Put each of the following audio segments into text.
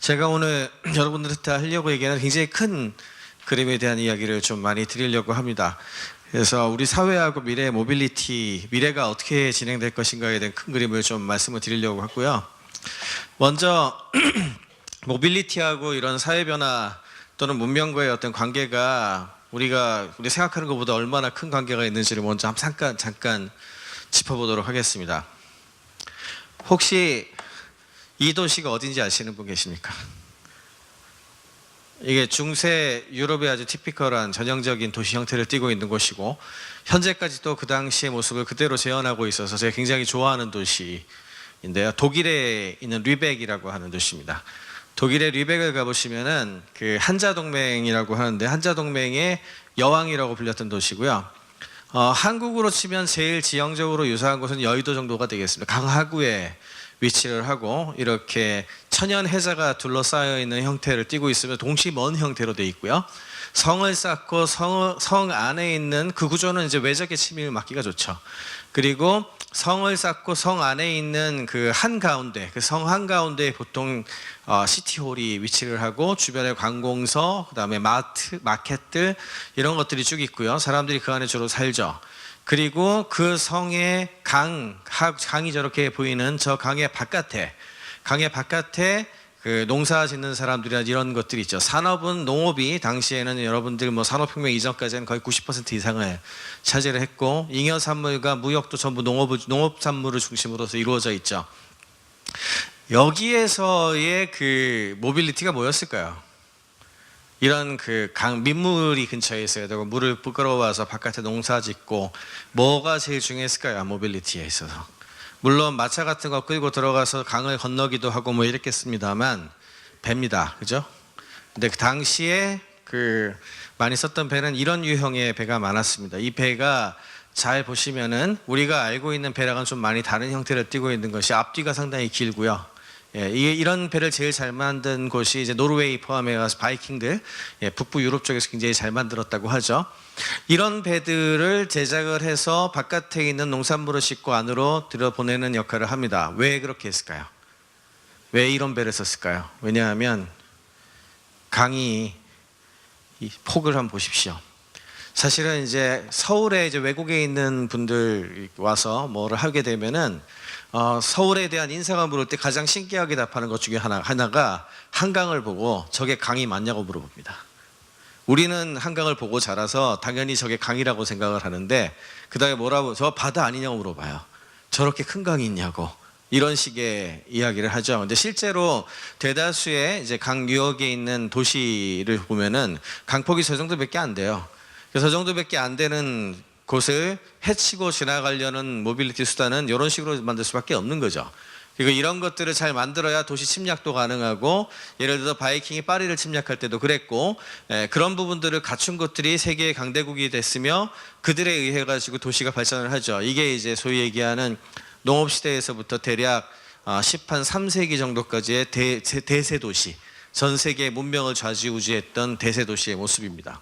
제가 오늘 여러분들한테 하려고 얘기하는 굉장히 큰 그림에 대한 이야기를 좀 많이 드리려고 합니다. 그래서 우리 사회하고 미래의 모빌리티, 미래가 어떻게 진행될 것인가에 대한 큰 그림을 좀 말씀을 드리려고 하고요. 먼저 모빌리티하고 이런 사회 변화 또는 문명과의 어떤 관계가 우리 생각하는 것보다 얼마나 큰 관계가 있는지를 먼저 잠깐 짚어보도록 하겠습니다. 혹시 이 도시가 어딘지 아시는 분 계십니까? 이게 중세 유럽의 아주 티피컬한 전형적인 도시 형태를 띠고 있는 곳이고, 현재까지도 그 당시의 모습을 그대로 재현하고 있어서 제가 굉장히 좋아하는 도시인데요. 독일에 있는 류벡이라고 하는 도시입니다. 독일의 류벡을 가보시면은 그 한자동맹이라고 하는데, 한자동맹의 여왕이라고 불렸던 도시고요. 한국으로 치면 제일 지형적으로 유사한 곳은 여의도 정도가 되겠습니다. 강하구에 위치를 하고 이렇게 천연 해자가 둘러싸여 있는 형태를 띠고 있으며 동시 먼 형태로 되어 있고요. 성을 쌓고 성 안에 있는 그 구조는 이제 외적의 침입을 막기가 좋죠. 그리고 성을 쌓고 성 안에 있는 그 한가운데, 그 성 한가운데에 보통 시티홀이 위치를 하고 주변에 관공서, 그다음에 마켓들 이런 것들이 쭉 있고요. 사람들이 그 안에 주로 살죠. 그리고 그 성의 강이 저렇게 보이는 저 강의 바깥에 그 농사 짓는 사람들이나 이런 것들이 있죠. 농업이 당시에는 여러분들 산업혁명 이전까지는 거의 90% 이상을 차지를 했고, 잉여산물과 무역도 전부 농업산물을 중심으로서 이루어져 있죠. 여기에서의 그 모빌리티가 뭐였을까요? 이런 그 민물이 근처에 있어야 되고, 물을 끌어와서 바깥에 농사 짓고, 뭐가 제일 중요했을까요? 모빌리티에 있어서. 물론 마차 같은 거 끌고 들어가서 강을 건너기도 하고 이랬겠습니다만, 배입니다. 그죠? 근데 그 당시에 많이 썼던 배는 이런 유형의 배가 많았습니다. 이 배가 잘 보시면은 우리가 알고 있는 배랑은 좀 많이 다른 형태를 띠고 있는 것이, 앞뒤가 상당히 길고요. 이런 배를 제일 잘 만든 곳이 이제 노르웨이 포함해서 바이킹들, 북부 유럽 쪽에서 굉장히 잘 만들었다고 하죠. 이런 배들을 제작을 해서 바깥에 있는 농산물을 싣고 안으로 들여보내는 역할을 합니다. 왜 그렇게 했을까요? 왜 이런 배를 썼을까요? 왜냐하면 강이 이 폭을 한번 보십시오. 사실은 이제 서울에 이제 외국에 있는 분들 와서 뭐를 하게 되면은 서울에 대한 인사가 물을 때 가장 신기하게 답하는 것 중에 하나가 한강을 보고 저게 강이 맞냐고 물어봅니다. 우리는 한강을 보고 자라서 당연히 저게 강이라고 생각을 하는데, 그 다음에 저 바다 아니냐고 물어봐요. 저렇게 큰 강이 있냐고. 이런 식의 이야기를 하죠. 근데 실제로 대다수의 이제 강 유역에 있는 도시를 보면은 강폭이 저 정도밖에 안 돼요. 그래서 저 정도밖에 안 되는 곳을 헤치고 지나가려는 모빌리티 수단은 이런 식으로 만들 수밖에 없는 거죠. 그리고 이런 것들을 잘 만들어야 도시 침략도 가능하고, 예를 들어서 바이킹이 파리를 침략할 때도 그랬고, 그런 부분들을 갖춘 것들이 세계의 강대국이 됐으며 그들에 의해 가지고 도시가 발전을 하죠. 이게 이제 소위 얘기하는 농업시대에서부터 대략 10한 3세기 정도까지의 대세도시, 전 세계 문명을 좌지우지했던 대세도시의 모습입니다.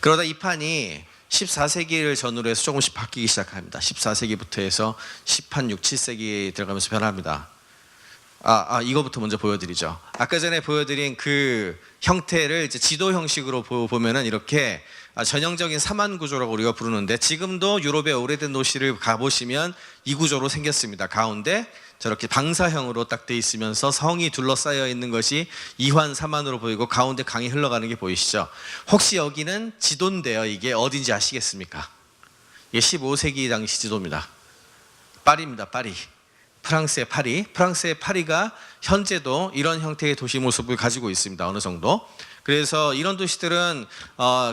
그러다 이 판이 14세기를 전후로 해서 조금씩 바뀌기 시작합니다. 14세기부터 해서 10한 6, 7세기에 들어가면서 변합니다. 이거부터 먼저 보여드리죠. 아까 전에 보여드린 그 형태를 이제 지도 형식으로 보면은 이렇게 전형적인 사만 구조라고 우리가 부르는데, 지금도 유럽의 오래된 도시를 가보시면 이 구조로 생겼습니다. 가운데 저렇게 방사형으로 딱 돼 있으면서 성이 둘러싸여 있는 것이 이환 사만으로 보이고, 가운데 강이 흘러가는 게 보이시죠? 혹시 여기는 지도인데요, 이게 어딘지 아시겠습니까? 이게 15세기 당시 지도입니다. 파리입니다. 파리. 프랑스의 파리. 프랑스의 파리가 현재도 이런 형태의 도시 모습을 가지고 있습니다. 어느 정도. 그래서 이런 도시들은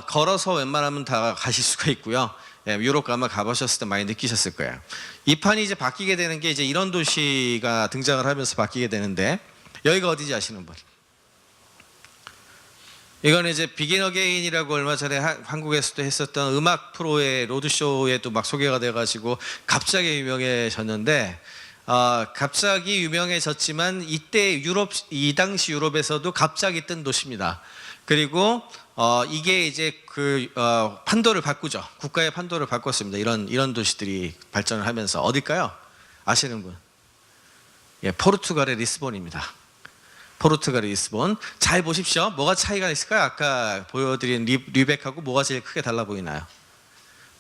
걸어서 웬만하면 다 가실 수가 있고요. 유럽 가면 가보셨을 때 많이 느끼셨을 거예요. 이 판이 이제 바뀌게 되는 게, 이제 이런 도시가 등장을 하면서 바뀌게 되는데, 여기가 어디지 아시는 분? 이건 이제 비긴 어게인이라고 얼마 전에 한국에서도 했었던 음악 프로의 로드쇼에도 막 소개가 돼가지고 갑자기 유명해졌는데, 갑자기 유명해졌지만 이 당시 유럽에서도 갑자기 뜬 도시입니다. 그리고 이게 이제 판도를 바꾸죠. 국가의 판도를 바꿨습니다. 이런 도시들이 발전을 하면서. 어딜까요? 아시는 분? 포르투갈의 리스본입니다. 포르투갈의 리스본. 잘 보십시오. 뭐가 차이가 있을까요? 아까 보여드린 류벡하고 뭐가 제일 크게 달라 보이나요?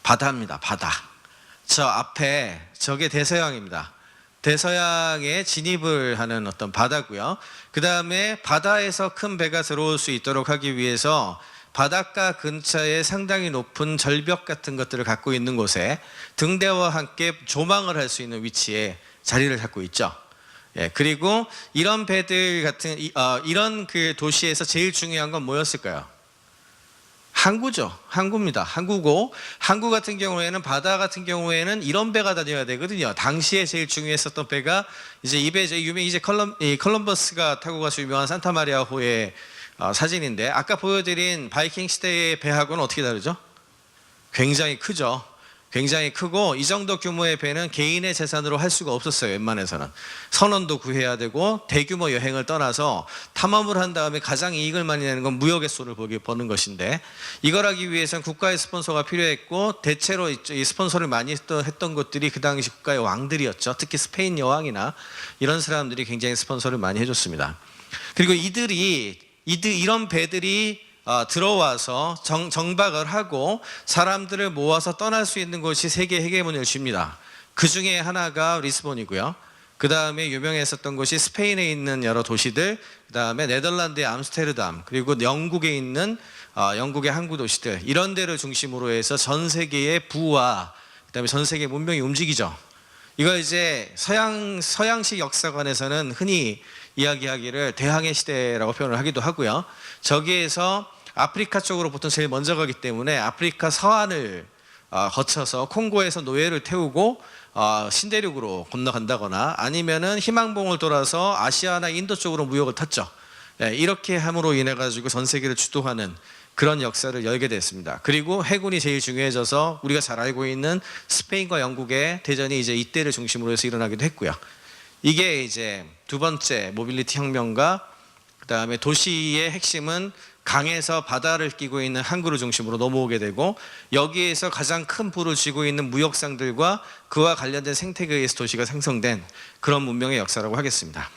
바다입니다. 바다. 저 앞에 저게 대서양입니다. 대서양에 진입을 하는 어떤 바다고요. 그 다음에 바다에서 큰 배가 들어올 수 있도록 하기 위해서 바닷가 근처에 상당히 높은 절벽 같은 것들을 갖고 있는 곳에 등대와 함께 조망을 할 수 있는 위치에 자리를 잡고 있죠. 예, 그리고 이런 배들 같은 이런 그 도시에서 제일 중요한 건 뭐였을까요? 항구죠. 항구입니다. 항구고, 항구 같은 경우에는, 바다 같은 경우에는 이런 배가 다녀야 되거든요. 당시에 제일 중요했었던 배가 이제 이 배, 이제 컬럼버스가 타고 가서 유명한 산타마리아호의 사진인데, 아까 보여드린 바이킹 시대의 배하고는 어떻게 다르죠? 굉장히 크죠. 굉장히 크고, 이 정도 규모의 배는 개인의 재산으로 할 수가 없었어요. 웬만해서는 선원도 구해야 되고, 대규모 여행을 떠나서 탐험을 한 다음에 가장 이익을 많이 내는 건 무역의 손을 버는 것인데, 이걸 하기 위해서는 국가의 스폰서가 필요했고, 대체로 이 스폰서를 많이 했던 것들이 그 당시 국가의 왕들이었죠. 특히 스페인 여왕이나 이런 사람들이 굉장히 스폰서를 많이 해줬습니다. 그리고 이런 배들이 들어와서 정박을 하고 사람들을 모아서 떠날 수 있는 곳이 세계 헤게모니를 줍니다. 그 중에 하나가 리스본이고요. 그 다음에 유명했었던 곳이 스페인에 있는 여러 도시들, 그 다음에 네덜란드의 암스테르담, 그리고 영국에 있는 영국의 항구 도시들, 이런 데를 중심으로 해서 전 세계의 부와 그 다음에 전 세계 문명이 움직이죠. 이걸 이제 서양식 역사관에서는 흔히 이야기하기를 대항해 시대라고 표현을 하기도 하고요. 저기에서 아프리카 쪽으로 보통 제일 먼저 가기 때문에 아프리카 서안을 거쳐서 콩고에서 노예를 태우고 신대륙으로 건너간다거나, 아니면은 희망봉을 돌아서 아시아나 인도 쪽으로 무역을 탔죠. 이렇게 함으로 인해 가지고 전 세계를 주도하는 그런 역사를 열게 됐습니다. 그리고 해군이 제일 중요해져서 우리가 잘 알고 있는 스페인과 영국의 대전이 이제 이때를 중심으로 해서 일어나기도 했고요. 이게 이제 두 번째 모빌리티 혁명과, 그 다음에 도시의 핵심은 강에서 바다를 끼고 있는 항구를 중심으로 넘어오게 되고, 여기에서 가장 큰 부를 쥐고 있는 무역상들과 그와 관련된 생태계에 의해서 도시가 생성된 그런 문명의 역사라고 하겠습니다.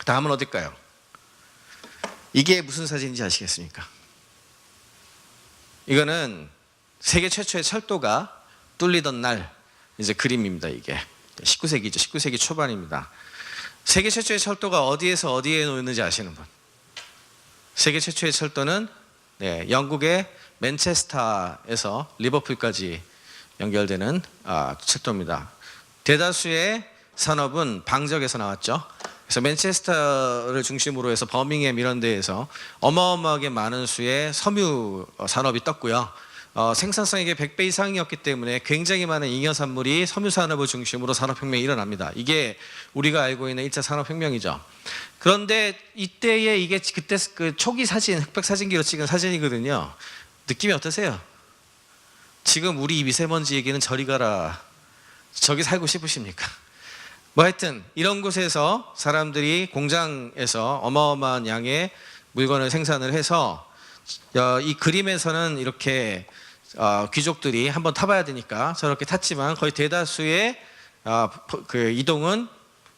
다음은 어딜까요? 이게 무슨 사진인지 아시겠습니까? 이거는 세계 최초의 철도가 뚫리던 날 이제 그림입니다. 이게 19세기죠. 19세기 초반입니다. 세계 최초의 철도가 어디에서 어디에 놓였는지 아시는 분? 세계 최초의 철도는 영국의 맨체스터에서 리버풀까지 연결되는 철도입니다. 대다수의 산업은 방적에서 나왔죠. 그래서 맨체스터를 중심으로 해서 버밍햄 이런 데에서 어마어마하게 많은 수의 섬유 산업이 떴고요. 생산성이 100배 이상이었기 때문에 굉장히 많은 잉여산물이 섬유 산업을 중심으로 산업혁명이 일어납니다. 이게 우리가 알고 있는 1차 산업혁명이죠. 그런데 이때에 이게 그때 그 초기 사진, 흑백 사진기로 찍은 사진이거든요. 느낌이 어떠세요? 지금 우리 미세먼지 얘기는 저리 가라. 저기 살고 싶으십니까? 뭐 하여튼 이런 곳에서 사람들이 공장에서 어마어마한 양의 물건을 생산을 해서, 이 그림에서는 이렇게 귀족들이 한번 타봐야 되니까 저렇게 탔지만, 거의 대다수의 그 이동은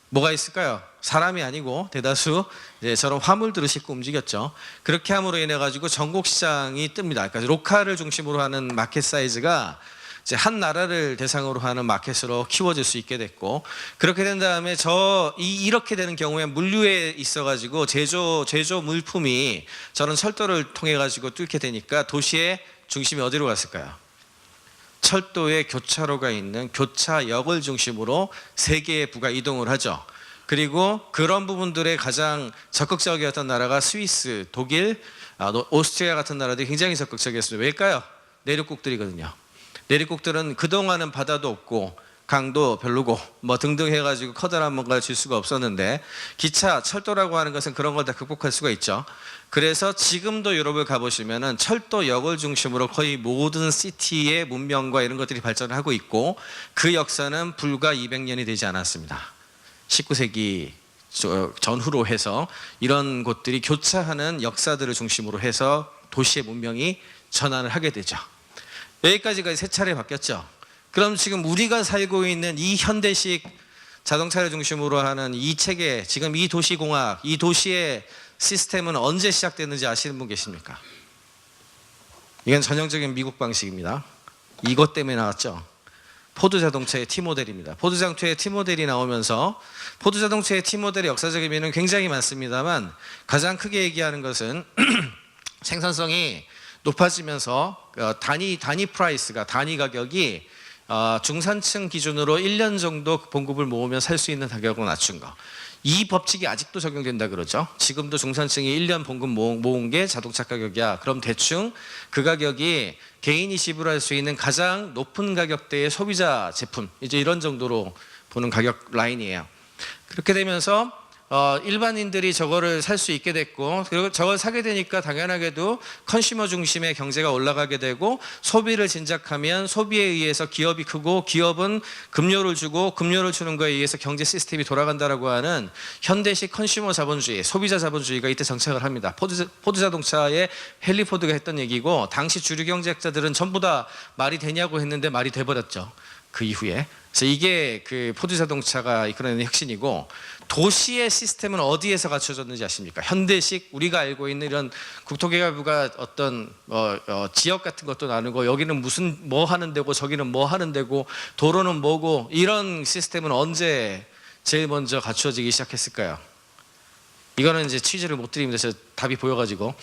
뭐가 있을까요? 사람이 아니고 대다수 이제 저런 화물들을 싣고 움직였죠. 그렇게 함으로 인해 가지고 전국 시장이 뜹니다. 그러니까 로컬을 중심으로 하는 마켓 사이즈가 이제 한 나라를 대상으로 하는 마켓으로 키워질 수 있게 됐고, 그렇게 된 다음에 이렇게 되는 경우에 물류에 있어가지고 제조 물품이 저런 철도를 통해 가지고 뚫게 되니까 도시의 중심이 어디로 갔을까요? 철도에 교차로가 있는 교차역을 중심으로 세 개의 부가 이동을 하죠. 그리고 그런 부분들의 가장 적극적이었던 나라가 스위스, 독일, 오스트리아 같은 나라들이 굉장히 적극적이었습니다. 왜일까요? 내륙국들이거든요. 내륙국들은 그동안은 바다도 없고 강도 별로고 뭐 등등 해가지고 커다란 뭔가를 줄 수가 없었는데, 기차, 철도라고 하는 것은 그런 걸 다 극복할 수가 있죠. 그래서 지금도 유럽을 가보시면은 철도역을 중심으로 거의 모든 시티의 문명과 이런 것들이 발전을 하고 있고, 그 역사는 불과 200년이 되지 않았습니다. 19세기 전후로 해서 이런 곳들이 교차하는 역사들을 중심으로 해서 도시의 문명이 전환을 하게 되죠. 여기까지가 세 차례 바뀌었죠. 그럼 지금 우리가 살고 있는 이 현대식 자동차를 중심으로 하는 이 체계, 지금 이 도시공학, 이 도시의 시스템은 언제 시작됐는지 아시는 분 계십니까? 이건 전형적인 미국 방식입니다. 이것 때문에 나왔죠. 포드 자동차의 T모델입니다. 포드 자동차의 T모델이 나오면서 포드 자동차의 T모델의 역사적 의미는 굉장히 많습니다만 가장 크게 얘기하는 것은 생산성이 높아지면서 단위 프라이스가, 단위 가격이 중산층 기준으로 1년 정도 봉급을 모으면 살 수 있는 가격으로 낮춘 거. 이 법칙이 아직도 적용된다 그러죠. 지금도 중산층이 1년 봉급 모은 게 자동차 가격이야. 그럼 대충 그 가격이 개인이 지불할 수 있는 가장 높은 가격대의 소비자 제품, 이제 이런 정도로 보는 가격 라인이에요. 그렇게 되면서 일반인들이 저거를 살 수 있게 됐고, 그리고 저걸 사게 되니까 당연하게도 컨슈머 중심의 경제가 올라가게 되고, 소비를 진작하면 소비에 의해서 기업이 크고, 기업은 급료를 주고, 급료를 주는 거에 의해서 경제 시스템이 돌아간다라고 하는 현대식 컨슈머 자본주의, 소비자 자본주의가 이때 정착을 합니다. 포드 자동차의 헨리 포드가 했던 얘기고, 당시 주류 경제학자들은 전부 다 말이 되냐고 했는데 말이 돼버렸죠. 그 이후에. 그래서 이게 그 포드 자동차가 이끌어내는 혁신이고, 도시의 시스템은 어디에서 갖춰졌는지 아십니까? 현대식 우리가 알고 있는 이런 국토개발부가 어떤 지역 같은 것도 나누고, 여기는 무슨 뭐 하는 데고 저기는 뭐 하는 데고 도로는 뭐고, 이런 시스템은 언제 제일 먼저 갖추어지기 시작했을까요? 이거는 이제 취지를 못 드립니다. 저 답이 보여가지고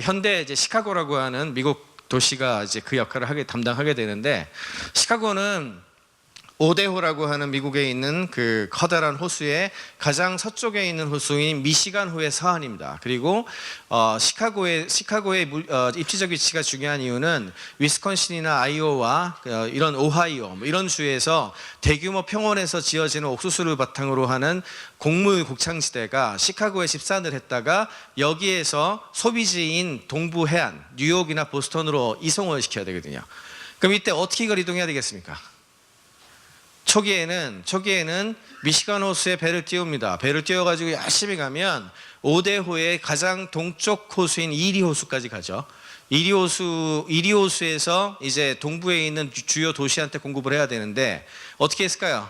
현대 이제 시카고라고 하는 미국 도시가 이제 그 역할을 담당하게 되는데, 시카고는 오데호라고 하는 미국에 있는 그 커다란 호수의 가장 서쪽에 있는 호수인 미시간호의 서안입니다. 그리고 시카고의 입지적 위치가 중요한 이유는 위스콘신이나 아이오와 이런 오하이오 이런 주에서 대규모 평원에서 지어지는 옥수수를 바탕으로 하는 곡물 곡창지대가 시카고에 집산을 했다가 여기에서 소비지인 동부 해안, 뉴욕이나 보스턴으로 이송을 시켜야 되거든요. 그럼 이때 어떻게 이걸 이동해야 되겠습니까? 초기에는 미시간 호수에 배를 띄웁니다. 배를 띄워가지고 열심히 가면 오데호의 가장 동쪽 호수인 이리 호수까지 가죠. 이리 호수에서 이제 동부에 있는 주요 도시한테 공급을 해야 되는데 어떻게 했을까요?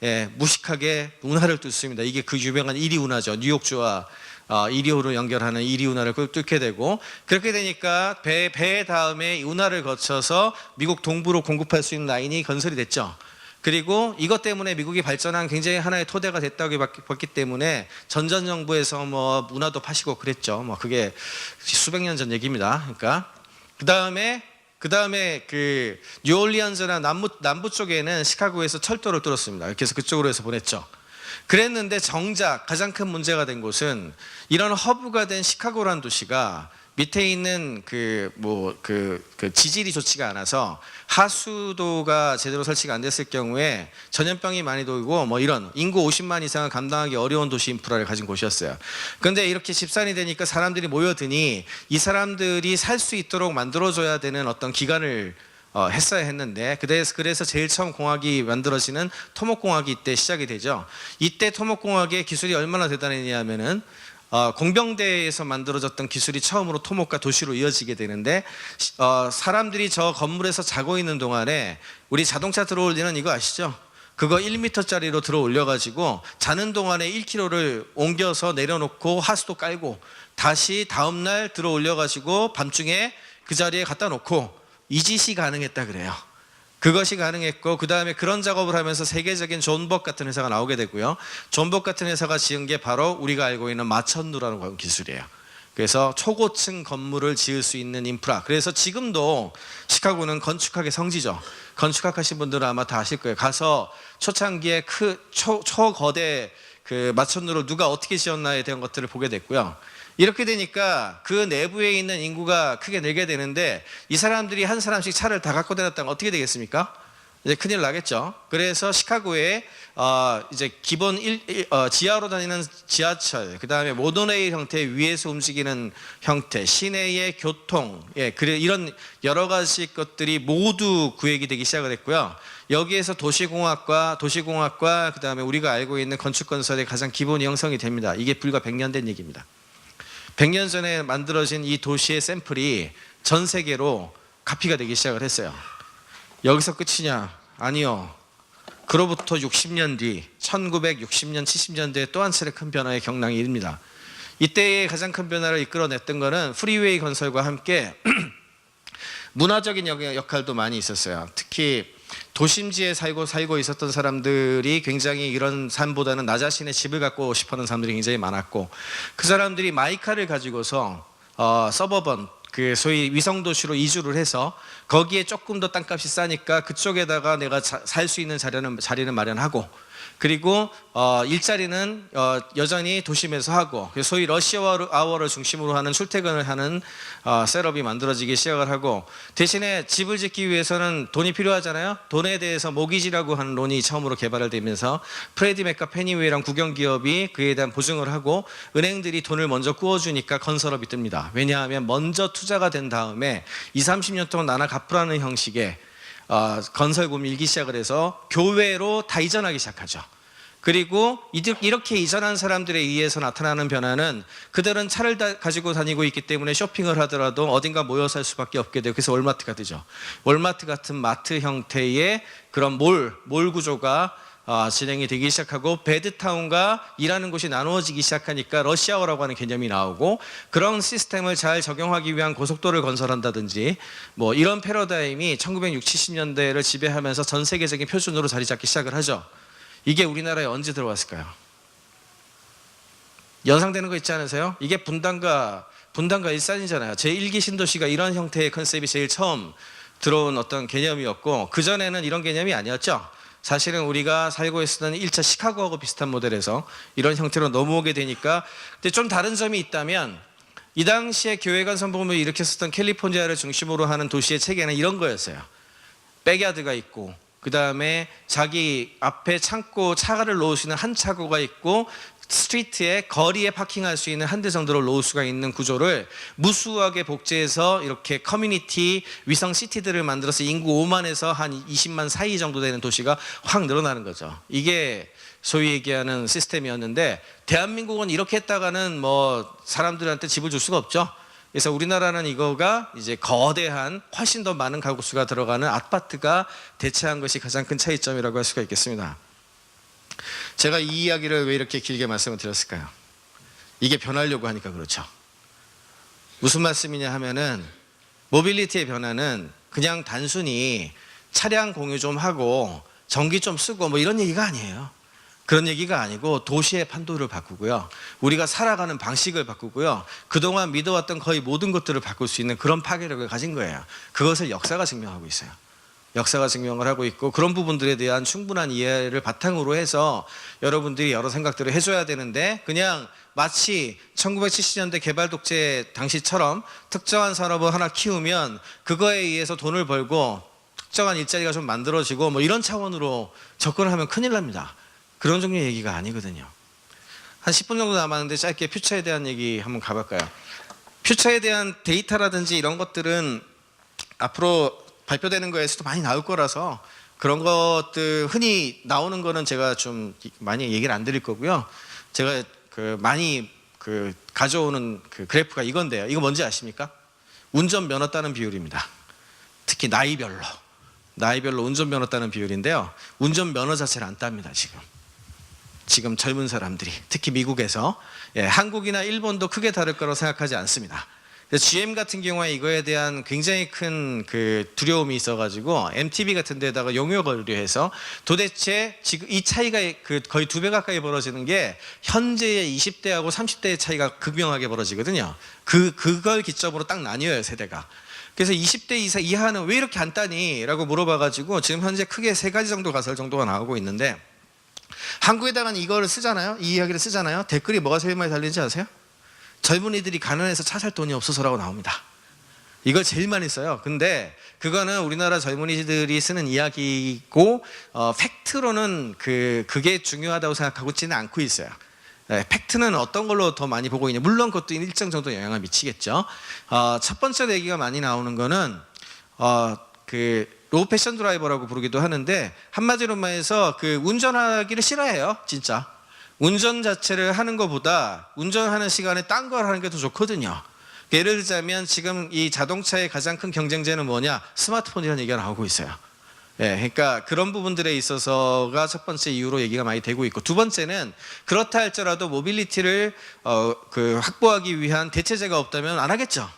예, 무식하게 운하를 뚫습니다. 이게 그 유명한 이리 운하죠. 뉴욕주와 이리호를 연결하는 이리 운하를 뚫게 되고, 그렇게 되니까 배 다음에 운하를 거쳐서 미국 동부로 공급할 수 있는 라인이 건설이 됐죠. 그리고 이것 때문에 미국이 발전한 굉장히 하나의 토대가 됐다고 봤기 때문에 전전정부에서 뭐 문화도 파시고 그랬죠. 뭐 그게 수백 년 전 얘기입니다. 그러니까 그 다음에 그 뉴올리언즈나 남부 쪽에는 시카고에서 철도를 뚫었습니다. 그래서 그쪽으로 해서 보냈죠. 그랬는데 정작 가장 큰 문제가 된 곳은 이런 허브가 된 시카고라는 도시가 밑에 있는 그 지질이 좋지가 않아서 하수도가 제대로 설치가 안 됐을 경우에 전염병이 많이 돌고 뭐 이런 인구 50만 이상을 감당하기 어려운 도시 인프라를 가진 곳이었어요. 그런데 이렇게 집산이 되니까 사람들이 모여드니 이 사람들이 살 수 있도록 만들어줘야 되는 어떤 기관을 했어야 했는데, 그래서 제일 처음 공학이 만들어지는 토목공학이 이때 시작이 되죠. 이때 토목공학의 기술이 얼마나 대단했냐면은 공병대에서 만들어졌던 기술이 처음으로 토목과 도시로 이어지게 되는데, 사람들이 저 건물에서 자고 있는 동안에 우리 자동차 들어올리는 이거 아시죠? 그거 1m짜리로 들어 올려가지고 자는 동안에 1km를 옮겨서 내려놓고 하수도 깔고 다시 다음날 들어 올려가지고 밤중에 그 자리에 갖다 놓고 이 짓이 가능했다 그래요. 그것이 가능했고, 그 다음에 그런 작업을 하면서 세계적인 존벅 같은 회사가 나오게 되고요. 존벅 같은 회사가 지은 게 바로 우리가 알고 있는 마천루라는 기술이에요. 그래서 초고층 건물을 지을 수 있는 인프라. 그래서 지금도 시카고는 건축학의 성지죠. 건축학 하신 분들은 아마 다 아실 거예요. 가서 초창기에 초거대 그 마천루를 누가 어떻게 지었나에 대한 것들을 보게 됐고요. 이렇게 되니까 그 내부에 있는 인구가 크게 늘게 되는데, 이 사람들이 한 사람씩 차를 다 갖고 다녔다면 어떻게 되겠습니까? 이제 큰일 나겠죠. 그래서 시카고에 이제 기본 지하로 다니는 지하철, 그 다음에 모노레일 형태 위에서 움직이는 형태, 시내의 교통, 이런 여러 가지 것들이 모두 구획이 되기 시작을 했고요. 여기에서 도시공학과 그 다음에 우리가 알고 있는 건축건설의 가장 기본이 형성이 됩니다. 이게 불과 100년 된 얘기입니다. 100년 전에 만들어진 이 도시의 샘플이 전 세계로 카피가 되기 시작을 했어요. 여기서 끝이냐? 아니요. 그로부터 60년 뒤 1960년 70년대에 또 한 차례 큰 변화의 경랑이 일입니다. 이때의 가장 큰 변화를 이끌어냈던 것은 프리웨이 건설과 함께 문화적인 역할도 많이 있었어요. 특히 도심지에 살고 있었던 사람들이 굉장히 이런 삶보다는 나 자신의 집을 갖고 싶어하는 사람들이 굉장히 많았고, 그 사람들이 마이카를 가지고서 서버번, 그 소위 위성도시로 이주를 해서 거기에 조금 더 땅값이 싸니까 그쪽에다가 내가 살 수 있는 자리는 마련하고, 그리고 일자리는 여전히 도심에서 하고, 소위 러시아워를 중심으로 하는 출퇴근을 하는 셋업이 만들어지기 시작을 하고, 대신에 집을 짓기 위해서는 돈이 필요하잖아요. 돈에 대해서 모기지라고 하는 론이 처음으로 개발을 되면서 프레디 맥과 페니웨이랑 국영기업이 그에 대한 보증을 하고, 은행들이 돈을 먼저 구워주니까 건설업이 뜹니다. 왜냐하면 먼저 투자가 된 다음에 20-30년 동안 나눠 갚으라는 형식의 건설금이 일기 시작을 해서 교외로 다 이전하기 시작하죠. 그리고 이렇게 이전한 사람들에 의해서 나타나는 변화는, 그들은 차를 가지고 다니고 있기 때문에 쇼핑을 하더라도 어딘가 모여 살 수밖에 없게 되고, 그래서 월마트가 되죠. 월마트 같은 마트 형태의 그런 몰 구조가 진행이 되기 시작하고, 베드타운과 일하는 곳이 나누어지기 시작하니까 러시아워라고 하는 개념이 나오고, 그런 시스템을 잘 적용하기 위한 고속도로를 건설한다든지 뭐 이런 패러다임이 1960, 70년대를 지배하면서 전 세계적인 표준으로 자리 잡기 시작을 하죠. 이게 우리나라에 언제 들어왔을까요? 연상되는 거 있지 않으세요? 이게 분당과 일산이잖아요. 제1기 신도시가 이런 형태의 컨셉이 제일 처음 들어온 어떤 개념이었고, 그전에는 이런 개념이 아니었죠. 사실은 우리가 살고 있었던 1차 시카고하고 비슷한 모델에서 이런 형태로 넘어오게 되니까, 근데 좀 다른 점이 있다면, 이 당시에 교회관 선봉을 일으켰었던 캘리포니아를 중심으로 하는 도시의 체계는 이런 거였어요. 백야드가 있고, 그 다음에 자기 앞에 창고, 차를 놓을 수 있는 한 차고가 있고, 스트리트에 거리에 파킹할 수 있는 한 대 정도로 놓을 수가 있는 구조를 무수하게 복제해서 이렇게 커뮤니티 위성 시티들을 만들어서 인구 5만에서 한 20만 사이 정도 되는 도시가 확 늘어나는 거죠. 이게 소위 얘기하는 시스템이었는데, 대한민국은 이렇게 했다가는 뭐 사람들한테 집을 줄 수가 없죠. 그래서 우리나라는 이거가 이제 거대한 훨씬 더 많은 가구 수가 들어가는 아파트가 대체한 것이 가장 큰 차이점이라고 할 수가 있겠습니다. 제가 이 이야기를 왜 이렇게 길게 말씀을 드렸을까요? 이게 변하려고 하니까 그렇죠. 무슨 말씀이냐 하면은, 모빌리티의 변화는 그냥 단순히 차량 공유 좀 하고 전기 좀 쓰고 뭐 이런 얘기가 아니에요. 그런 얘기가 아니고, 도시의 판도를 바꾸고요, 우리가 살아가는 방식을 바꾸고요, 그동안 믿어왔던 거의 모든 것들을 바꿀 수 있는 그런 파괴력을 가진 거예요. 그것을 역사가 증명하고 있어요. 역사가 증명을 하고 있고, 그런 부분들에 대한 충분한 이해를 바탕으로 해서 여러분들이 여러 생각들을 해줘야 되는데, 그냥 마치 1970년대 개발 독재 당시처럼 특정한 산업을 하나 키우면 그거에 의해서 돈을 벌고 특정한 일자리가 좀 만들어지고 뭐 이런 차원으로 접근을 하면 큰일 납니다. 그런 종류의 얘기가 아니거든요. 한 10분 정도 남았는데 짧게 퓨처에 대한 얘기 한번 가볼까요? 퓨처에 대한 데이터라든지 이런 것들은 앞으로 발표되는 거에서도 많이 나올 거라서, 그런 것들 흔히 나오는 거는 제가 좀 많이 얘기를 안 드릴 거고요. 제가 많이 가져오는 그래프가 이건데요. 이거 뭔지 아십니까? 운전면허 따는 비율입니다. 특히 나이별로 운전면허 따는 비율인데요. 운전면허 자체를 안 땁니다. 지금 젊은 사람들이, 특히 미국에서. 한국이나 일본도 크게 다를 거라고 생각하지 않습니다. GM 같은 경우에 이거에 대한 굉장히 큰 두려움이 있어가지고 MTV 같은 데다가 용역 의뢰해서, 도대체 지금 이 차이가 거의 2배 가까이 벌어지는 게 현재의 20대하고 30대의 차이가 극명하게 벌어지거든요. 그걸 기점으로 딱 나뉘어요, 세대가. 그래서 20대 이하는 왜 이렇게 안 따니? 라고 물어봐가지고 지금 현재 크게 3가지 정도 가설 정도가 나오고 있는데, 한국에다가는 이거를 쓰잖아요. 이 이야기를 쓰잖아요. 댓글이 뭐가 제일 많이 달리는지 아세요? 젊은이들이 가난해서 차 살 돈이 없어서라고 나옵니다. 이걸 제일 많이 써요. 근데 그거는 우리나라 젊은이들이 쓰는 이야기고, 팩트로는 그게 중요하다고 생각하고 있지는 않고 있어요. 팩트는 어떤 걸로 더 많이 보고 있냐? 물론 그것도 일정 정도 영향을 미치겠죠. 첫 번째 얘기가 많이 나오는 거는 로우 패션 드라이버라고 부르기도 하는데, 한마디로 말해서 운전하기를 싫어해요, 진짜. 운전 자체를 하는 것보다 운전하는 시간에 딴 걸 하는 게 더 좋거든요. 예를 들자면 지금 이 자동차의 가장 큰 경쟁제는 뭐냐? 스마트폰이라는 얘기가 나오고 있어요. 예, 그러니까 그런 부분들에 있어서가 첫 번째 이유로 얘기가 많이 되고 있고, 두 번째는 그렇다 할지라도 모빌리티를 확보하기 위한 대체제가 없다면 안 하겠죠.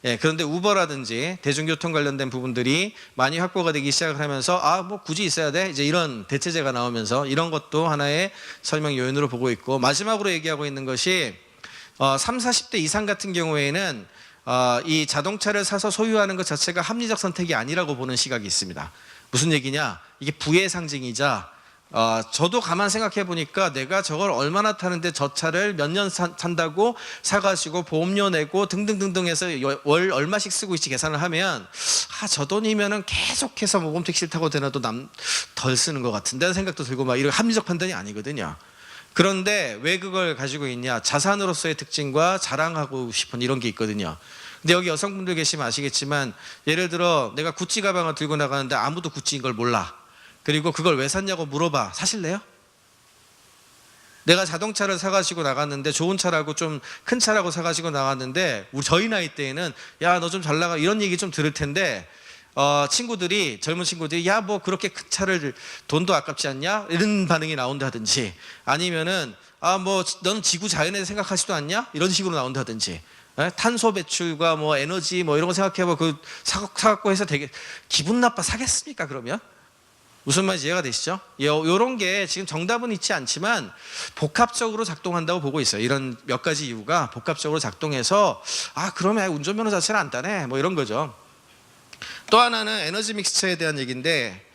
예, 그런데 우버라든지 대중교통 관련된 부분들이 많이 확보가 되기 시작을 하면서 뭐 굳이 있어야 돼? 이제 이런 대체제가 나오면서 이런 것도 하나의 설명 요인으로 보고 있고, 마지막으로 얘기하고 있는 것이 30, 40대 이상 같은 경우에는 이 자동차를 사서 소유하는 것 자체가 합리적 선택이 아니라고 보는 시각이 있습니다. 무슨 얘기냐? 이게 부의 상징이자 저도 가만 생각해 보니까 내가 저걸 얼마나 타는데 저 차를 몇 년 탄다고 사가지고 보험료 내고 등등등등 해서 월 얼마씩 쓰고 있지 계산을 하면 저 돈이면은 계속해서 모범 택시를 타고 다녀도 덜 쓰는 것 같은데 생각도 들고 막 이런 합리적 판단이 아니거든요. 그런데 왜 그걸 가지고 있냐? 자산으로서의 특징과 자랑하고 싶은 이런 게 있거든요. 근데 여기 여성분들 계시면 아시겠지만, 예를 들어 내가 구찌 가방을 들고 나가는데 아무도 구찌인 걸 몰라. 그리고 그걸 왜 샀냐고 물어봐. 사실래요? 내가 자동차를 사가지고 나갔는데, 좋은 차라고 좀 큰 차라고 사가지고 나갔는데, 저희 나이 때에는 야, 너 좀 잘 나가 이런 얘기 좀 들을 텐데, 친구들이, 젊은 친구들이 야, 뭐 그렇게 큰 차를 돈도 아깝지 않냐? 이런 반응이 나온다든지, 아니면은 뭐 너는 지구 자연에 생각하지도 않냐? 이런 식으로 나온다든지, 탄소 배출과 뭐 에너지 뭐 이런 거 생각해봐. 사갖고 해서 되게 기분 나빠 사겠습니까? 그러면 무슨 말인지 이해가 되시죠? 요런 게 지금 정답은 있지 않지만 복합적으로 작동한다고 보고 있어요. 이런 몇 가지 이유가 복합적으로 작동해서 그러면 운전면허 자체를 안 따네 뭐 이런 거죠. 또 하나는 에너지 믹스처에 대한 얘기인데,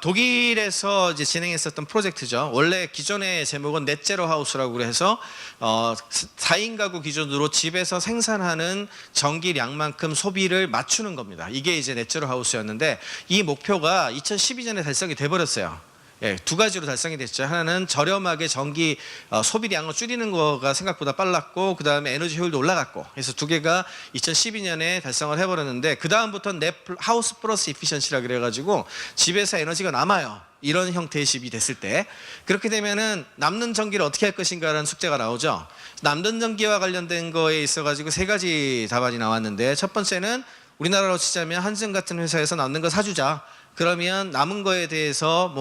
독일에서 이제 진행했었던 프로젝트죠. 원래 기존의 제목은 넷제로 하우스라고 해서 4인 가구 기준으로 집에서 생산하는 전기량만큼 소비를 맞추는 겁니다. 이게 이제 넷제로 하우스였는데, 이 목표가 2012년에 달성이 돼버렸어요. 예, 두 가지로 달성이 됐죠. 하나는 저렴하게 전기 소비량을 줄이는 거가 생각보다 빨랐고, 그 다음에 에너지 효율도 올라갔고, 그래서 두 개가 2012년에 달성을 해버렸는데, 그 다음부터는 하우스 플러스 이피션시라 그래가지고 집에서 에너지가 남아요. 이런 형태의 집이 됐을 때, 그렇게 되면은 남는 전기를 어떻게 할 것인가라는 숙제가 나오죠. 남는 전기와 관련된 거에 있어가지고 세 가지 답안이 나왔는데, 첫 번째는 우리나라로 치자면 한승 같은 회사에서 남는 거 사주자. 그러면 남은 거에 대해서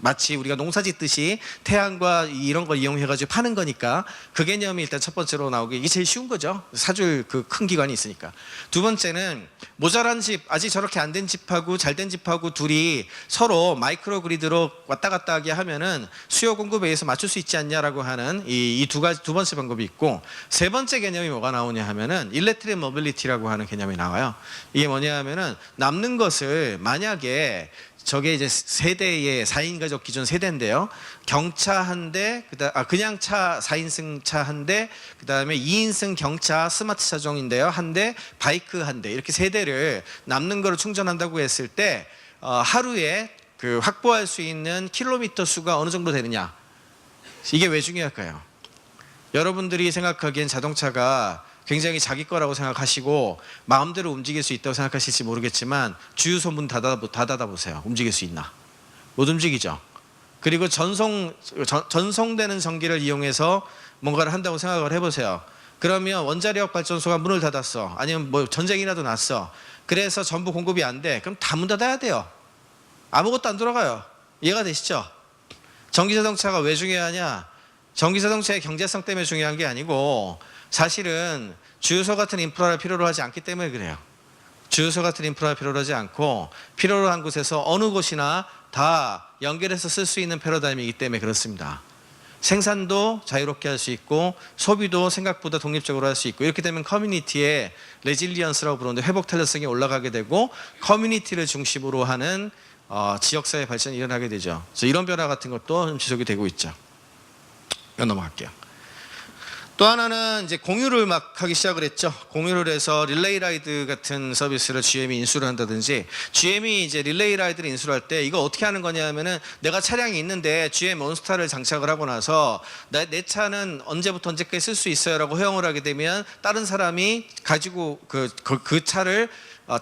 마치 우리가 농사 짓듯이 태양과 이런 걸 이용해가지고 파는 거니까, 그 개념이 일단 첫 번째로 나오기, 이게 제일 쉬운 거죠. 사줄 그 큰 기관이 있으니까. 두 번째는 모자란 집, 아직 저렇게 안 된 집하고 잘 된 집하고 둘이 서로 마이크로 그리드로 왔다 갔다 하게 하면은 수요 공급에 의해서 맞출 수 있지 않냐라고 하는 이 두 번째 방법이 있고, 세 번째 개념이 뭐가 나오냐 하면은 일렉트릭 모빌리티라고 하는 개념이 나와요. 이게 뭐냐 하면은 남는 것을 만약에 저게 이제 세대의 4인 가족 기준 세대인데요. 경차 한 대, 그냥 차 4인승 차 한 대, 그 다음에 2인승 경차 스마트 차종인데요. 한 대, 바이크 한 대, 이렇게 세 대를 남는 거를 충전한다고 했을 때 하루에 확보할 수 있는 킬로미터 수가 어느 정도 되느냐. 이게 왜 중요할까요? 여러분들이 생각하기엔 자동차가 굉장히 자기 거라고 생각하시고 마음대로 움직일 수 있다고 생각하실지 모르겠지만, 주유소 문 닫아보세요. 움직일 수 있나? 못 움직이죠. 그리고 전송되는 전기를 이용해서 뭔가를 한다고 생각을 해보세요. 그러면 원자력 발전소가 문을 닫았어. 아니면 뭐 전쟁이라도 났어. 그래서 전부 공급이 안 돼. 그럼 다 문 닫아야 돼요. 아무것도 안 돌아가요. 이해가 되시죠? 전기자동차가 왜 중요하냐? 전기자동차의 경제성 때문에 중요한 게 아니고, 사실은 주유소 같은 인프라를 필요로 하지 않기 때문에 그래요. 주유소 같은 인프라를 필요로 하지 않고, 필요로 한 곳에서 어느 곳이나 다 연결해서 쓸 수 있는 패러다임이기 때문에 그렇습니다. 생산도 자유롭게 할 수 있고, 소비도 생각보다 독립적으로 할 수 있고, 이렇게 되면 커뮤니티의 레질리언스라고 부르는데 회복 탄력성이 올라가게 되고, 커뮤니티를 중심으로 하는 지역사회 발전이 일어나게 되죠. 그래서 이런 변화 같은 것도 좀 지속이 되고 있죠. 이건 넘어갈게요. 또 하나는 이제 공유를 막 하기 시작을 했죠. 공유를 해서 릴레이 라이드 같은 서비스를 GM이 인수를 한다든지, GM이 이제 릴레이 라이드를 인수를 할 때 이거 어떻게 하는 거냐 하면은, 내가 차량이 있는데 GM 몬스타를 장착을 하고 나서 내 차는 언제부터 언제까지 쓸 수 있어요라고 허용을 하게 되면, 다른 사람이 가지고 그 차를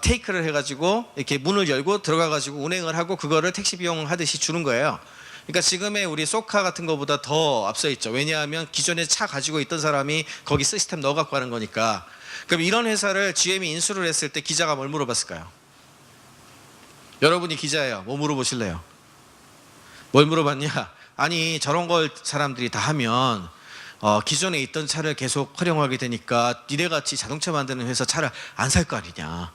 테이크를 해가지고 이렇게 문을 열고 들어가가지고 운행을 하고, 그거를 택시 비용 하듯이 주는 거예요. 그러니까 지금의 우리 소카 같은 것보다 더 앞서 있죠. 왜냐하면 기존에 차 가지고 있던 사람이 거기 시스템 넣어갖고 가는 거니까. 그럼 이런 회사를 GM이 인수를 했을 때 기자가 뭘 물어봤을까요? 여러분이 기자예요. 뭐 물어보실래요? 뭘 물어봤냐? 아니 저런 걸 사람들이 다 하면 기존에 있던 차를 계속 활용하게 되니까 니네같이 자동차 만드는 회사 차를 안 살 거 아니냐.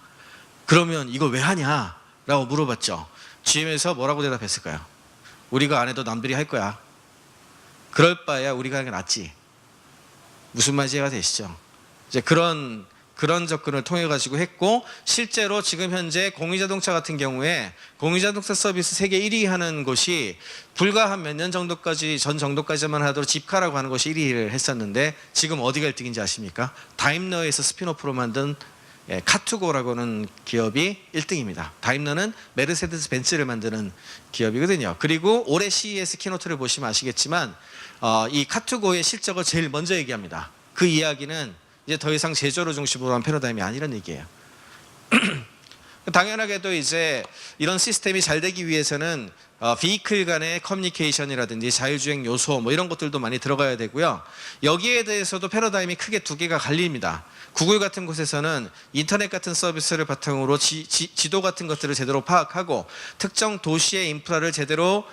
그러면 이걸 왜 하냐? 라고 물어봤죠. GM에서 뭐라고 대답했을까요? 우리가 안 해도 남들이 할 거야. 그럴 바에야 우리가 하는 게 낫지. 무슨 말인지 이해가 되시죠? 이제 그런 접근을 통해 가지고 했고, 실제로 지금 현재 공유자동차 같은 경우에 공유자동차 서비스 세계 1위 하는 곳이 불과 한 몇 년 정도까지 전 정도까지만 하더라도 집카라고 하는 것이 1위를 했었는데 지금 어디가 1등인지 아십니까? 다임러에서 스피노프로 만든 카투고라고 하는 기업이 1등입니다. 다임러는 메르세데스 벤츠를 만드는 기업이거든요. 그리고 올해 CES 키노트를 보시면 아시겠지만 이 카투고의 실적을 제일 먼저 얘기합니다. 그 이야기는 이제 더 이상 제조를 중심으로 한 패러다임이 아니라는 얘기예요. 당연하게도 이제 이런 시스템이 잘 되기 위해서는 비이클 간의 커뮤니케이션이라든지 자율주행 요소 뭐 이런 것들도 많이 들어가야 되고요. 여기에 대해서도 패러다임이 크게 두 개가 갈립니다. 구글 같은 곳에서는 인터넷 같은 서비스를 바탕으로 지도 같은 것들을 제대로 파악하고 특정 도시의 인프라를 제대로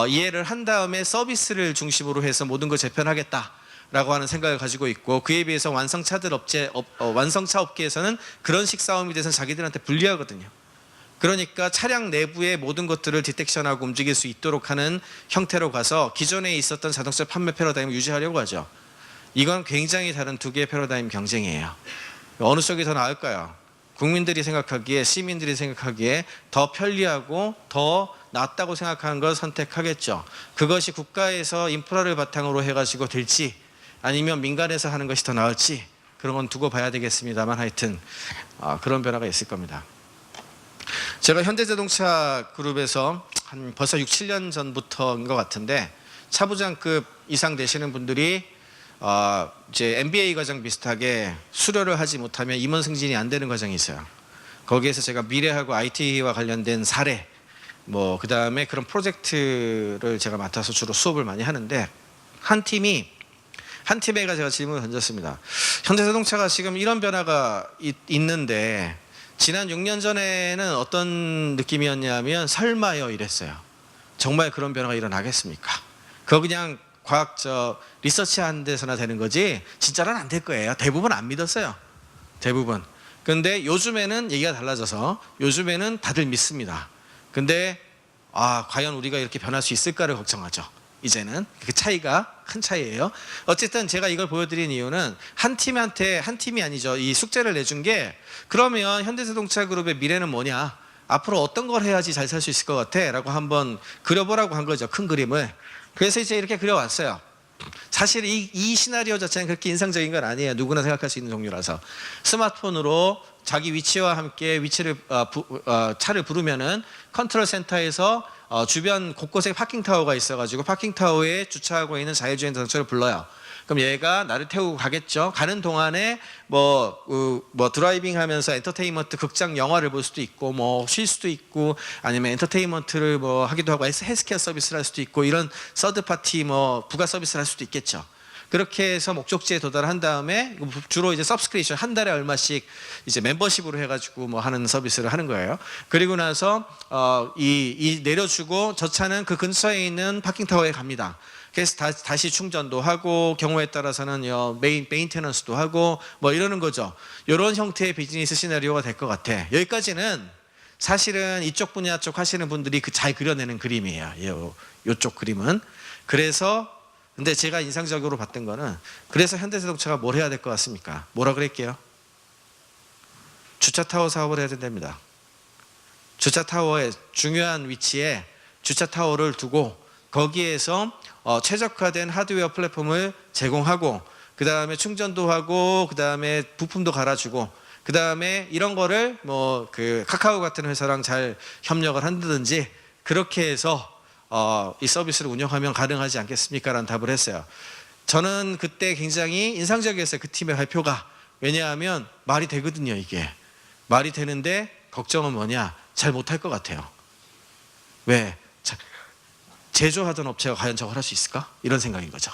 이해를 한 다음에 서비스를 중심으로 해서 모든 걸 재편하겠다 라고 하는 생각을 가지고 있고, 그에 비해서 완성차 업계에서는 그런 식 싸움이 돼서 자기들한테 불리하거든요. 그러니까 차량 내부의 모든 것들을 디텍션하고 움직일 수 있도록 하는 형태로 가서 기존에 있었던 자동차 판매 패러다임을 유지하려고 하죠. 이건 굉장히 다른 두 개의 패러다임 경쟁이에요. 어느 쪽이 더 나을까요? 국민들이 생각하기에, 시민들이 생각하기에 더 편리하고 더 낫다고 생각하는 걸 선택하겠죠. 그것이 국가에서 인프라를 바탕으로 해가지고 될지 아니면 민간에서 하는 것이 더 나을지 그런 건 두고 봐야 되겠습니다만, 하여튼 그런 변화가 있을 겁니다. 제가 현대자동차 그룹에서 한 벌써 6, 7년 전부터인 것 같은데 차부장급 이상 되시는 분들이 이제 MBA 과정 비슷하게 수료를 하지 못하면 임원 승진이 안 되는 과정이 있어요. 거기에서 제가 미래하고 IT와 관련된 사례 뭐 그 다음에 그런 프로젝트를 제가 맡아서 주로 수업을 많이 하는데, 한 팀에가 제가 질문을 던졌습니다. 현대자동차가 지금 이런 변화가 있는데 지난 6년 전에는 어떤 느낌이었냐면 설마요 이랬어요. 정말 그런 변화가 일어나겠습니까? 그거 그냥 과학적 리서치하는 데서나 되는 거지 진짜로는 안 될 거예요. 대부분 안 믿었어요. 대부분. 근데 요즘에는 얘기가 달라져서 요즘에는 다들 믿습니다. 근데 과연 우리가 이렇게 변할 수 있을까를 걱정하죠. 이제는 그 차이가 큰 차이예요. 어쨌든 제가 이걸 보여드린 이유는 한 팀이 아니죠. 이 숙제를 내준 게, 그러면 현대자동차 그룹의 미래는 뭐냐, 앞으로 어떤 걸 해야지 잘 살 수 있을 것 같아 라고 한번 그려보라고 한 거죠. 큰 그림을. 그래서 이제 이렇게 그려왔어요. 사실 이 시나리오 자체는 그렇게 인상적인 건 아니에요. 누구나 생각할 수 있는 종류라서. 스마트폰으로 자기 위치와 함께 차를 부르면은 컨트롤 센터에서 주변 곳곳에 파킹타워가 있어가지고 파킹타워에 주차하고 있는 자율주행 자동차를 불러요. 그럼 얘가 나를 태우고 가겠죠. 가는 동안에 드라이빙 하면서 엔터테인먼트 극장 영화를 볼 수도 있고 뭐 쉴 수도 있고 아니면 엔터테인먼트를 하기도 하고 헬스케어 서비스를 할 수도 있고 이런 서드 파티 부가 서비스를 할 수도 있겠죠. 그렇게 해서 목적지에 도달한 다음에 주로 이제 서브스크립션 한 달에 얼마씩 이제 멤버십으로 해가지고 하는 서비스를 하는 거예요. 그리고 나서 내려주고 저 차는 그 근처에 있는 파킹타워에 갑니다. 그래서 다시 충전도 하고 경우에 따라서는 메인테넌스도 하고 이러는 거죠. 이런 형태의 비즈니스 시나리오가 될 것 같아. 여기까지는 사실은 이쪽 분야 쪽 하시는 분들이 잘 그려내는 그림이에요. 이쪽 그림은. 근데 제가 인상적으로 봤던 거는, 그래서 현대자동차가 뭘 해야 될 것 같습니까? 뭐라 그랬게요? 주차타워 사업을 해야 된답니다. 주차타워의 중요한 위치에 주차타워를 두고 거기에서 최적화된 하드웨어 플랫폼을 제공하고 그 다음에 충전도 하고 그 다음에 부품도 갈아주고 그 다음에 이런 거를 카카오 같은 회사랑 잘 협력을 한다든지 그렇게 해서 이 서비스를 운영하면 가능하지 않겠습니까? 라는 답을 했어요. 저는 그때 굉장히 인상적이었어요. 그 팀의 발표가. 왜냐하면 말이 되거든요. 이게 말이 되는데 걱정은 뭐냐, 잘 못할 것 같아요. 왜? 제조하던 업체가 과연 저걸 할 수 있을까? 이런 생각인 거죠.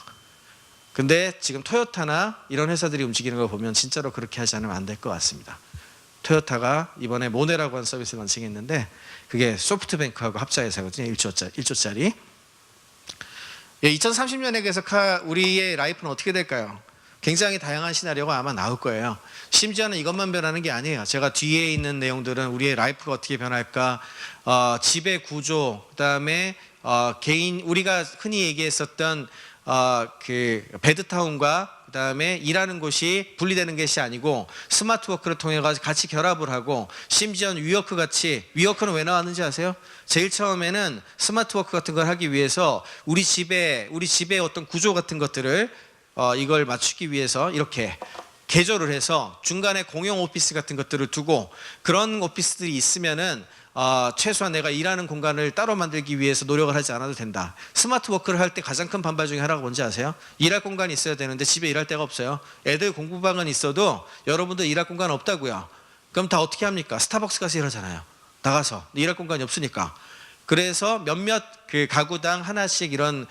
근데 지금 토요타나 이런 회사들이 움직이는 걸 보면 진짜로 그렇게 하지 않으면 안 될 것 같습니다. 토요타가 이번에 모네라고 하는 서비스를 런칭했는데 그게 소프트뱅크하고 합작해서거든요. 1조짜리. 2030년에 대해서 우리의 라이프는 어떻게 될까요? 굉장히 다양한 시나리오가 아마 나올 거예요. 심지어는 이것만 변하는 게 아니에요. 제가 뒤에 있는 내용들은 우리의 라이프가 어떻게 변할까, 지배 구조, 그다음에 개인, 우리가 흔히 얘기했었던 그 베드타운과 그다음에 일하는 곳이 분리되는 것이 아니고 스마트 워크를 통해 가지고 같이 결합을 하고, 심지어는 위워크 같이, 위워크는 왜 나왔는지 아세요? 제일 처음에는 스마트 워크 같은 걸 하기 위해서 우리 집의 어떤 구조 같은 것들을 이걸 맞추기 위해서 이렇게 개조를 해서 중간에 공용 오피스 같은 것들을 두고, 그런 오피스들이 있으면은 최소한 내가 일하는 공간을 따로 만들기 위해서 노력을 하지 않아도 된다. 스마트 워크를 할 때 가장 큰 반발 중에 하나가 뭔지 아세요? 일할 공간이 있어야 되는데 집에 일할 데가 없어요. 애들 공부방은 있어도 여러분들 일할 공간 없다고요. 그럼 다 어떻게 합니까? 스타벅스 가서 일하잖아요. 나가서 일할 공간이 없으니까. 그래서 몇몇 그 가구당 하나씩 이런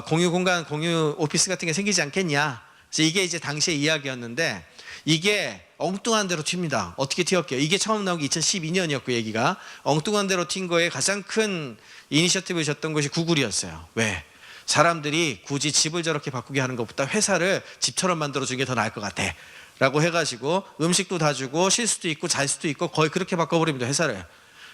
공유 공간, 공유 오피스 같은 게 생기지 않겠냐. 그래서 이게 이제 당시의 이야기였는데, 이게 엉뚱한 대로 튑니다. 어떻게 튀었게요? 이게 처음 나온 게 2012년이었고, 얘기가 엉뚱한 대로 튄 거에 가장 큰 이니셔티브를 줬던 것이 구글이었어요. 왜? 사람들이 굳이 집을 저렇게 바꾸게 하는 것보다 회사를 집처럼 만들어주는 게 더 나을 것 같아 라고 해가지고 음식도 다 주고 쉴 수도 있고 잘 수도 있고 거의 그렇게 바꿔버립니다, 회사를.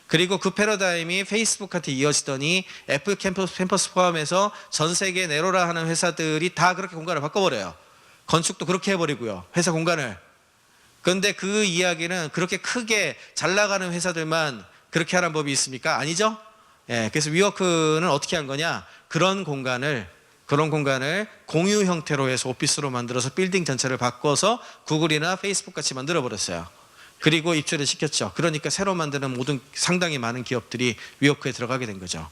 그리고 그 패러다임이 페이스북한테 이어지더니 애플 캠퍼스 포함해서 전 세계 네로라 하는 회사들이 다 그렇게 공간을 바꿔버려요. 건축도 그렇게 해버리고요, 회사 공간을. 그런데 그 이야기는 그렇게 크게 잘 나가는 회사들만 그렇게 하라는 법이 있습니까? 아니죠? 예, 그래서 위워크는 어떻게 한 거냐? 그런 공간을 공유 형태로 해서 오피스로 만들어서 빌딩 전체를 바꿔서 구글이나 페이스북 같이 만들어 버렸어요. 그리고 입주를 시켰죠. 그러니까 새로 만드는 모든 상당히 많은 기업들이 위워크에 들어가게 된 거죠.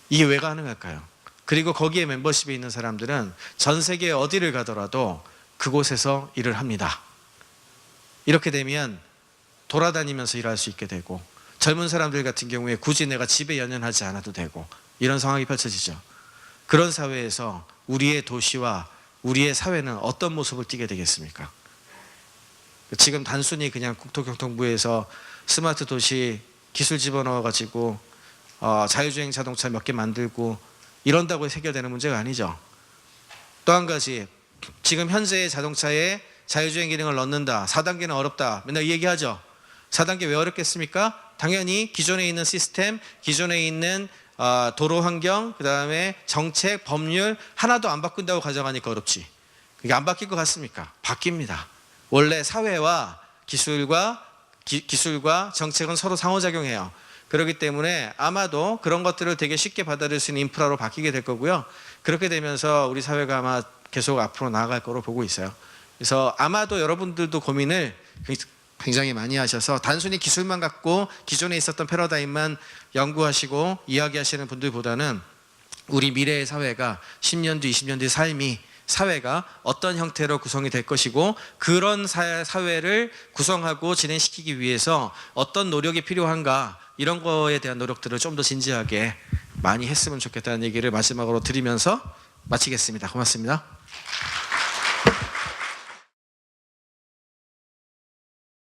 이게 왜 가능할까요? 그리고 거기에 멤버십에 있는 사람들은 전 세계 어디를 가더라도 그곳에서 일을 합니다. 이렇게 되면 돌아다니면서 일할 수 있게 되고, 젊은 사람들 같은 경우에 굳이 내가 집에 연연하지 않아도 되고, 이런 상황이 펼쳐지죠. 그런 사회에서 우리의 도시와 우리의 사회는 어떤 모습을 띠게 되겠습니까? 지금 단순히 그냥 국토교통부에서 스마트 도시 기술 집어넣어 가지고 자율주행 자동차 몇 개 만들고 이런다고 해결되는 문제가 아니죠. 또 한 가지, 지금 현재의 자동차에 자율주행 기능을 넣는다, 4단계는 어렵다, 맨날 이 얘기하죠. 4단계 왜 어렵겠습니까? 당연히 기존에 있는 시스템, 기존에 있는 도로 환경, 그 다음에 정책, 법률 하나도 안 바꾼다고 가정하니까 어렵지. 그게 안 바뀔 것 같습니까? 바뀝니다. 원래 사회와 기술과 정책은 서로 상호작용해요. 그렇기 때문에 아마도 그런 것들을 되게 쉽게 받아들일 수 있는 인프라로 바뀌게 될 거고요. 그렇게 되면서 우리 사회가 아마 계속 앞으로 나아갈 거로 보고 있어요. 그래서 아마도 여러분들도 고민을 굉장히 많이 하셔서 단순히 기술만 갖고 기존에 있었던 패러다임만 연구하시고 이야기하시는 분들보다는 우리 미래의 사회가 10년 뒤, 20년 뒤 삶이, 사회가 어떤 형태로 구성이 될 것이고, 그런 사회를 구성하고 진행시키기 위해서 어떤 노력이 필요한가, 이런 거에 대한 노력들을 좀 더 진지하게 많이 했으면 좋겠다는 얘기를 마지막으로 드리면서 마치겠습니다. 고맙습니다.